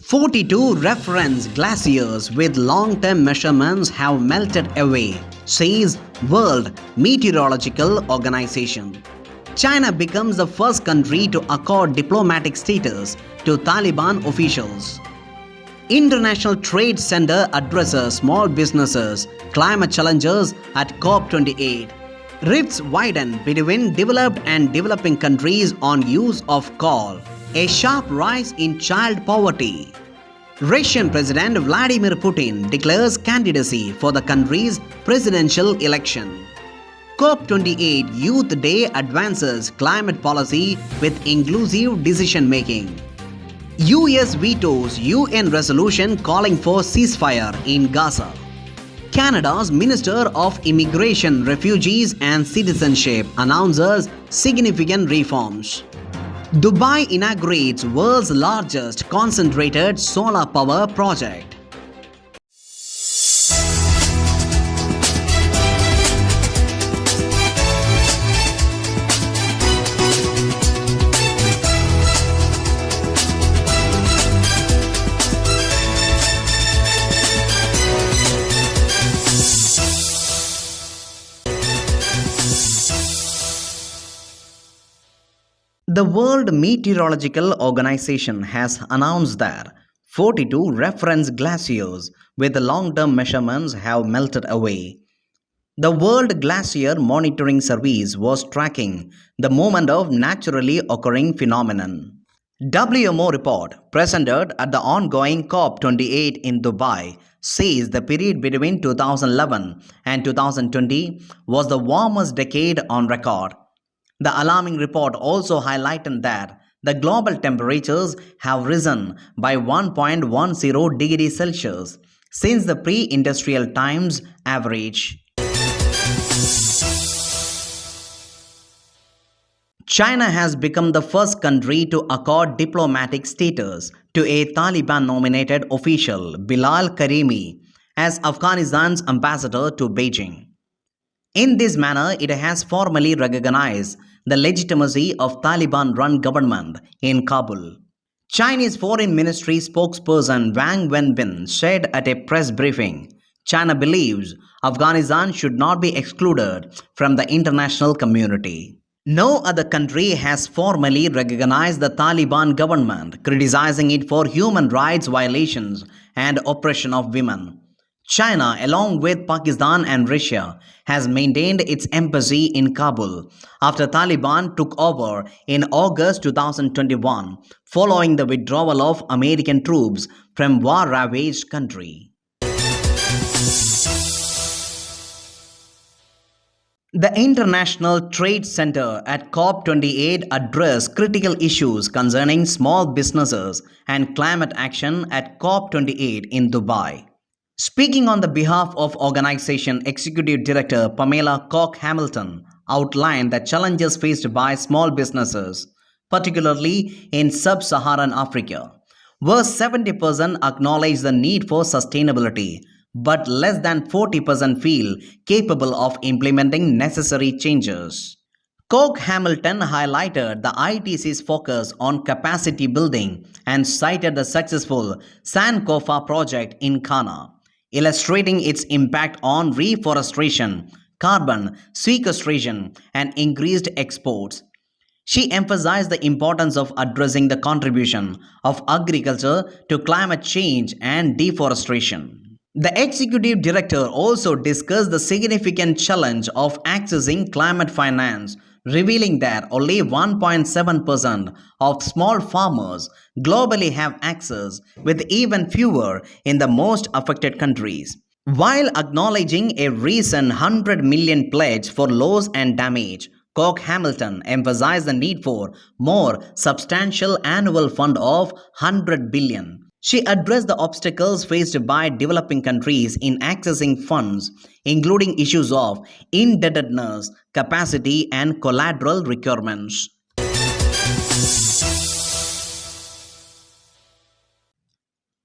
42 reference glaciers with long-term measurements have melted away, says World Meteorological Organization. China becomes the first country to accord diplomatic status to Taliban officials. International Trade Center addresses small businesses, climate challenges at COP28. Rifts widen between developed and developing countries on use of coal. A sharp rise in child poverty. Russian President Vladimir Putin declares candidacy for the country's presidential election. COP28 Youth Day advances climate policy with inclusive decision-making. US vetoes UN resolution calling for ceasefire in Gaza. Canada's Minister of Immigration, Refugees and Citizenship announces significant reforms. Dubai inaugurates world's largest concentrated solar power project. The World Meteorological Organization has announced that 42 reference glaciers with long-term measurements have melted away. The World Glacier Monitoring Service was tracking the movement of naturally occurring phenomenon. WMO report presented at the ongoing COP28 in Dubai says the period between 2011 and 2020 was the warmest decade on record. The alarming report also highlighted that the global temperatures have risen by 1.10 degrees Celsius since the pre-industrial times average. China has become the first country to accord diplomatic status to a Taliban-nominated official, Bilal Karimi, as Afghanistan's ambassador to Beijing. In this manner, it has formally recognized the legitimacy of Taliban-run government in Kabul. Chinese Foreign Ministry spokesperson Wang Wenbin said at a press briefing, China believes Afghanistan should not be excluded from the international community. No other country has formally recognized the Taliban government, criticizing it for human rights violations and oppression of women. China, along with Pakistan and Russia, has maintained its embassy in Kabul after Taliban took over in August 2021 following the withdrawal of American troops from war-ravaged country. The International Trade Center at COP28 addressed critical issues concerning small businesses and climate action at COP28 in Dubai. Speaking on the behalf of organization Executive Director Pamela Koch-Hamilton outlined the challenges faced by small businesses, particularly in sub-Saharan Africa, where 70% acknowledge the need for sustainability, but less than 40% feel capable of implementing necessary changes. Koch-Hamilton highlighted the ITC's focus on capacity building and cited the successful Sankofa project in Ghana, illustrating its impact on reforestation, carbon sequestration, and increased exports. She emphasized the importance of addressing the contribution of agriculture to climate change and deforestation. The executive director also discussed the significant challenge of accessing climate finance, revealing that only 1.7% of small farmers globally have access, with even fewer in the most affected countries. While acknowledging a recent 100 million pledge for loss and damage, Koch-Hamilton emphasized the need for more substantial annual fund of 100 billion. She addressed the obstacles faced by developing countries in accessing funds, including issues of indebtedness, capacity, and collateral requirements.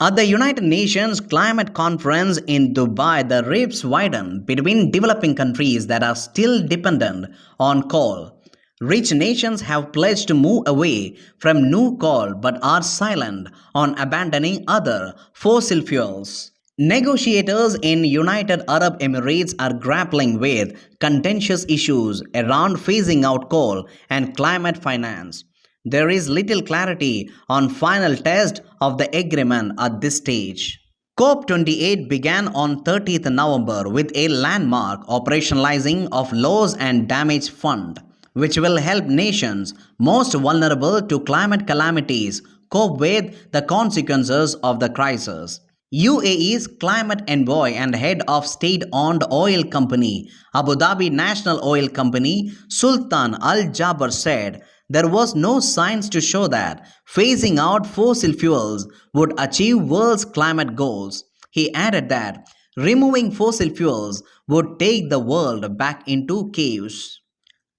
At the United Nations Climate Conference in Dubai, the rifts widen between developing countries that are still dependent on coal. Rich nations have pledged to move away from new coal but are silent on abandoning other fossil fuels. Negotiators in United Arab Emirates are grappling with contentious issues around phasing out coal and climate finance. There is little clarity on final test of the agreement at this stage. COP28 began on 30th November with a landmark operationalizing of Loss and Damage Fund, which will help nations most vulnerable to climate calamities cope with the consequences of the crisis. UAE's climate envoy and head of state-owned oil company Abu Dhabi National Oil Company Sultan Al Jaber said there was no signs to show that phasing out fossil fuels would achieve world's climate goals. He added that removing fossil fuels would take the world back into chaos.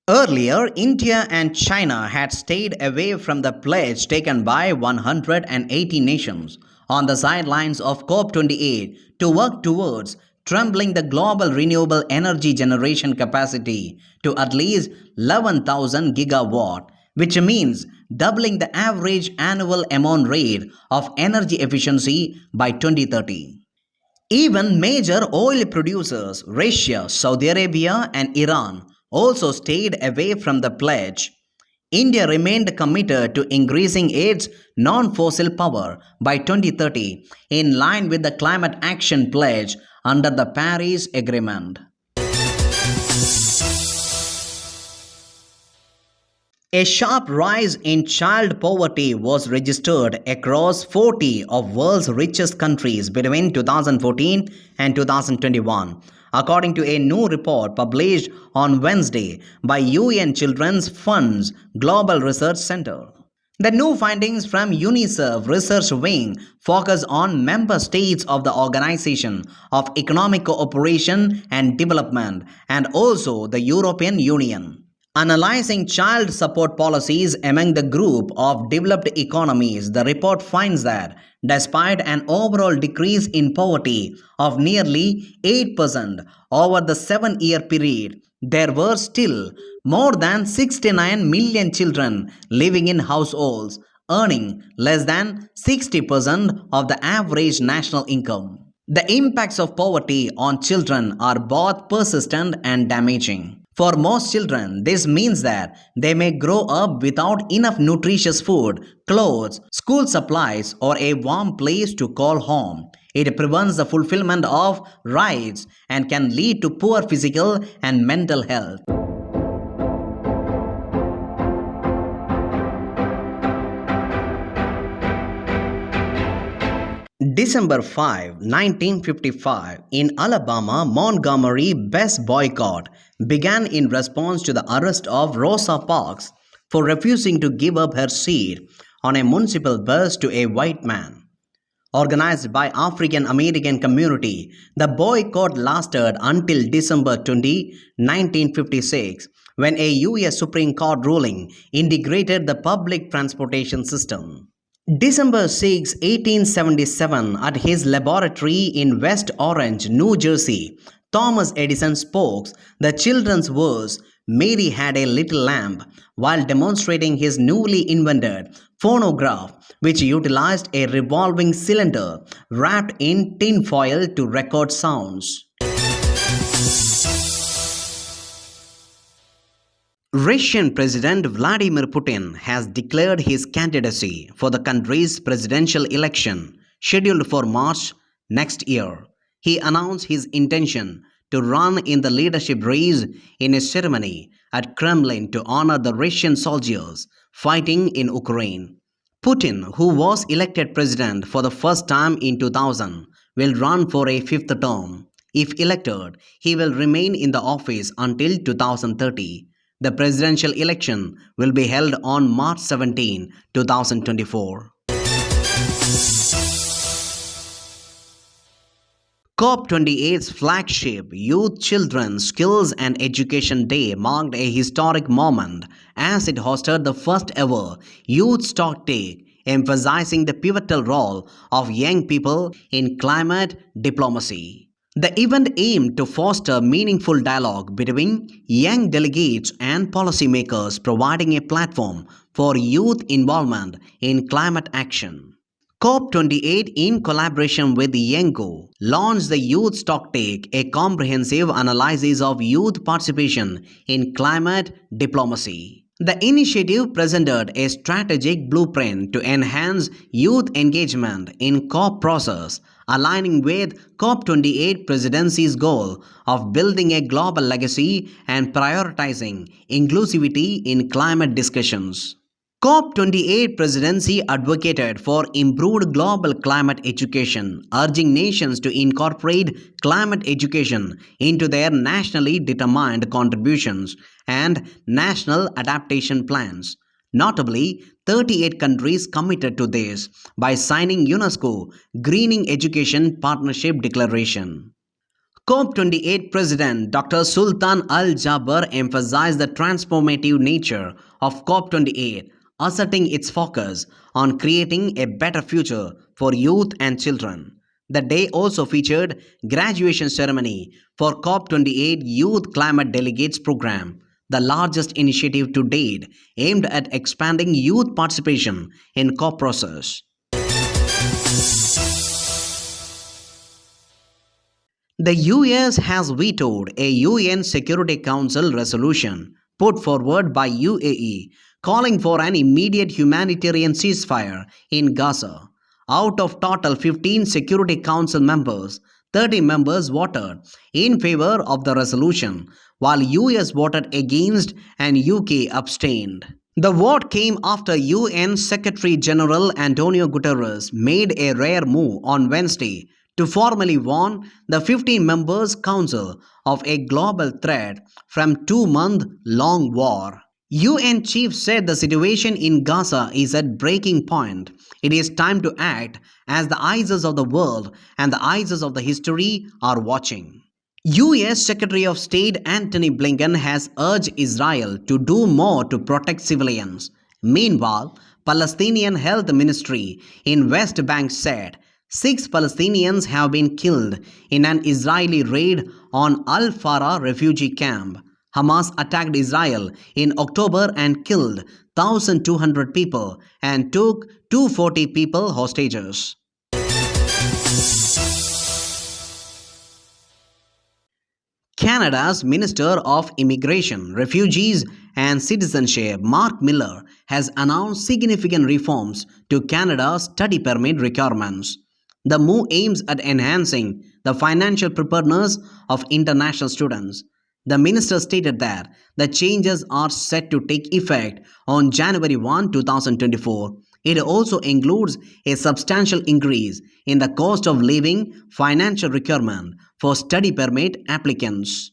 Earlier, India and China had stayed away from the pledge taken by 180 nations on the sidelines of COP28 to work towards tripling the global renewable energy generation capacity to at least 11,000 gigawatt, which means doubling the average annual amount rate of energy efficiency by 2030. Even major oil producers, Russia, Saudi Arabia, and Iran, also stayed away from the pledge. India remained committed to increasing its non fossil power by 2030 in line with the Climate Action Pledge under the Paris Agreement. A sharp rise in child poverty was registered across 40 of world's richest countries between 2014 and 2021, according to a new report published on Wednesday by UN Children's Fund's Global Research Center. The new findings from UNICEF Research Wing focus on member states of the Organization of Economic Cooperation and Development and also the European Union. Analyzing child support policies among the group of developed economies, the report finds that despite an overall decrease in poverty of nearly 8% over the 7-year period, there were still more than 69 million children living in households earning less than 60% of the average national income. The impacts of poverty on children are both persistent and damaging. For most children, this means that they may grow up without enough nutritious food, clothes, school supplies, or a warm place to call home. It prevents the fulfillment of rights and can lead to poor physical and mental health. December 5, 1955, in Alabama, Montgomery bus boycott began in response to the arrest of Rosa Parks for refusing to give up her seat on a municipal bus to a white man. Organized by African American community, the boycott lasted until December 20, 1956, when a U.S. Supreme Court ruling integrated the public transportation system. December 6, 1877, at his laboratory in West Orange, New Jersey, Thomas Edison spoke the children's verse, "Mary had a little lamb," while demonstrating his newly invented phonograph, which utilized a revolving cylinder wrapped in tin foil to record sounds. Russian President Vladimir Putin has declared his candidacy for the country's presidential election scheduled for March next year. He announced his intention to run in the leadership race in a ceremony at Kremlin to honor the Russian soldiers fighting in Ukraine. Putin, who was elected president for the first time in 2000, will run for a fifth term. If elected, he will remain in the office until 2030. The presidential election will be held on March 17, 2024. COP28's flagship Youth, Children, Skills and Education Day marked a historic moment as it hosted the first ever Youth Stocktake, emphasizing the pivotal role of young people in climate diplomacy. The event aimed to foster meaningful dialogue between young delegates and policymakers, providing a platform for youth involvement in climate action. COP28, in collaboration with Yengo, launched the Youth Stocktake, a comprehensive analysis of youth participation in climate diplomacy. The initiative presented a strategic blueprint to enhance youth engagement in COP process, aligning with COP28 presidency's goal of building a global legacy and prioritizing inclusivity in climate discussions. COP28 presidency advocated for improved global climate education, urging nations to incorporate climate education into their nationally determined contributions and national adaptation plans. Notably, 38 countries committed to this by signing UNESCO Greening Education Partnership Declaration. COP28 President Dr. Sultan Al Jaber emphasized the transformative nature of COP28, asserting its focus on creating a better future for youth and children. The day also featured graduation ceremony for COP28 Youth Climate Delegates Program, the largest initiative to date aimed at expanding youth participation in COP process. The US has vetoed a UN Security Council resolution put forward by UAE calling for an immediate humanitarian ceasefire in Gaza. Out of total 15 Security Council members, 30 members voted in favor of the resolution, while US voted against and UK abstained. The vote came after UN Secretary General Antonio Guterres made a rare move on Wednesday to formally warn the 15 members council of a global threat from 2-month-long war. UN chief said the situation in Gaza is at breaking point. It is time to act as the eyes of the world and the eyes of the history are watching. US Secretary of State Antony Blinken has urged Israel to do more to protect civilians. Meanwhile, Palestinian Health Ministry in West Bank said 6 Palestinians have been killed in an Israeli raid on Al Farah refugee camp. Hamas attacked Israel in October and killed 1,200 people and took 240 people hostages. Canada's Minister of Immigration, Refugees and Citizenship, Mark Miller, has announced significant reforms to Canada's study permit requirements. The move aims at enhancing the financial preparedness of international students. The minister stated that the changes are set to take effect on January 1, 2024. It also includes a substantial increase in the cost of living financial requirement for study permit applicants.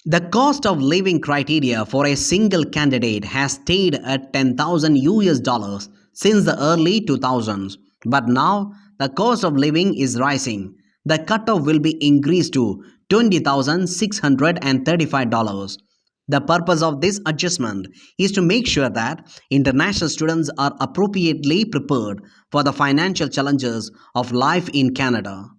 The cost of living criteria for a single candidate has stayed at $10,000 since the early 2000s, but now the cost of living is rising. The cutoff will be increased to $20,635. The purpose of this adjustment is to make sure that international students are appropriately prepared for the financial challenges of life in Canada.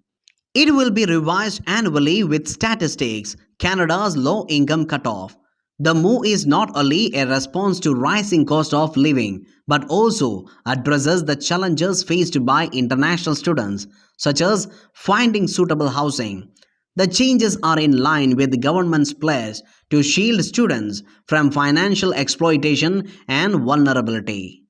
It will be revised annually with statistics, Canada's low-income cutoff. The move is not only a response to rising cost of living, but also addresses the challenges faced by international students, such as finding suitable housing. The changes are in line with the government's pledge to shield students from financial exploitation and vulnerability.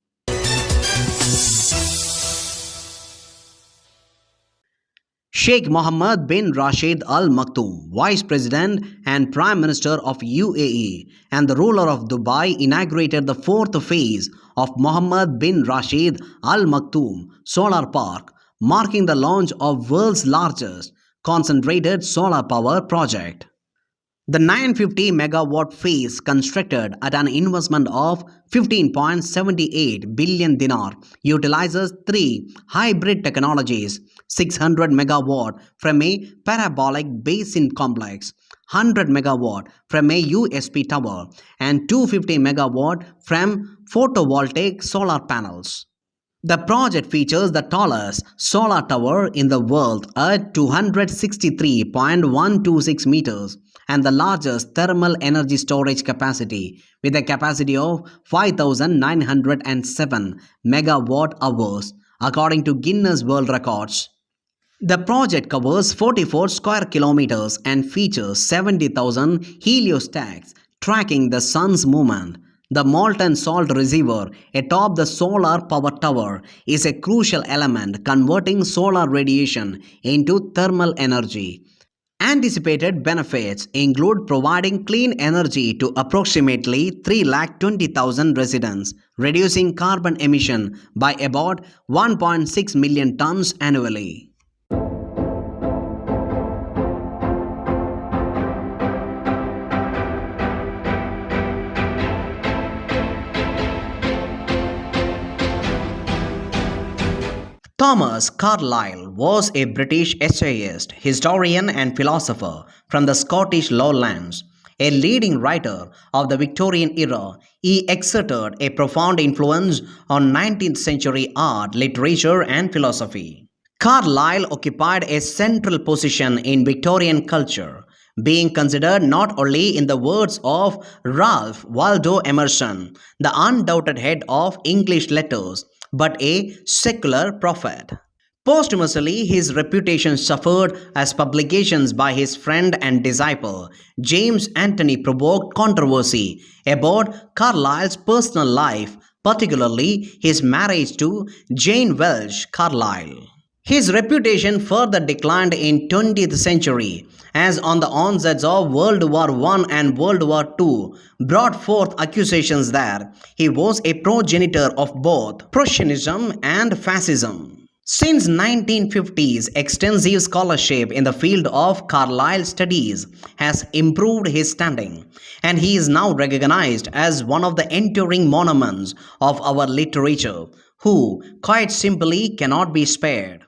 Sheikh Mohammed bin Rashid Al Maktoum, Vice President and Prime Minister of UAE and the ruler of Dubai, inaugurated the 4th phase of Mohammed bin Rashid Al Maktoum Solar Park, marking the launch of world's largest concentrated solar power project. The 950 megawatt phase, constructed at an investment of 15.78 billion dinar, utilizes 3 hybrid technologies: 600 megawatt from a parabolic basin complex, 100 megawatt from a USP tower, and 250 megawatt from photovoltaic solar panels. The project features the tallest solar tower in the world at 263.126 meters and the largest thermal energy storage capacity with a capacity of 5,907 megawatt hours according to Guinness World Records. The project covers 44 square kilometers and features 70,000 heliostacks tracking the sun's movement. The molten salt receiver atop the solar power tower is a crucial element converting solar radiation into thermal energy. Anticipated benefits include providing clean energy to approximately 320,000 residents, reducing carbon emission by about 1.6 million tons annually. Thomas Carlile was a British essayist, historian and philosopher from the Scottish Lowlands. A leading writer of the Victorian era, he exerted a profound influence on 19th century art, literature and philosophy. Carlile occupied a central position in Victorian culture, being considered not only, in the words of Ralph Waldo Emerson, the undoubted head of English letters, but a secular prophet. Posthumously, his reputation suffered as publications by his friend and disciple James Anthony provoked controversy about Carlyle's personal life, particularly his marriage to Jane Welsh Carlile. His reputation further declined in 20th century as on the onsets of World War I and World War II brought forth accusations that he was a progenitor of both Prussianism and fascism. Since 1950s, extensive scholarship in the field of Carlile studies has improved his standing, and he is now recognized as one of the enduring monuments of our literature, who quite simply cannot be spared.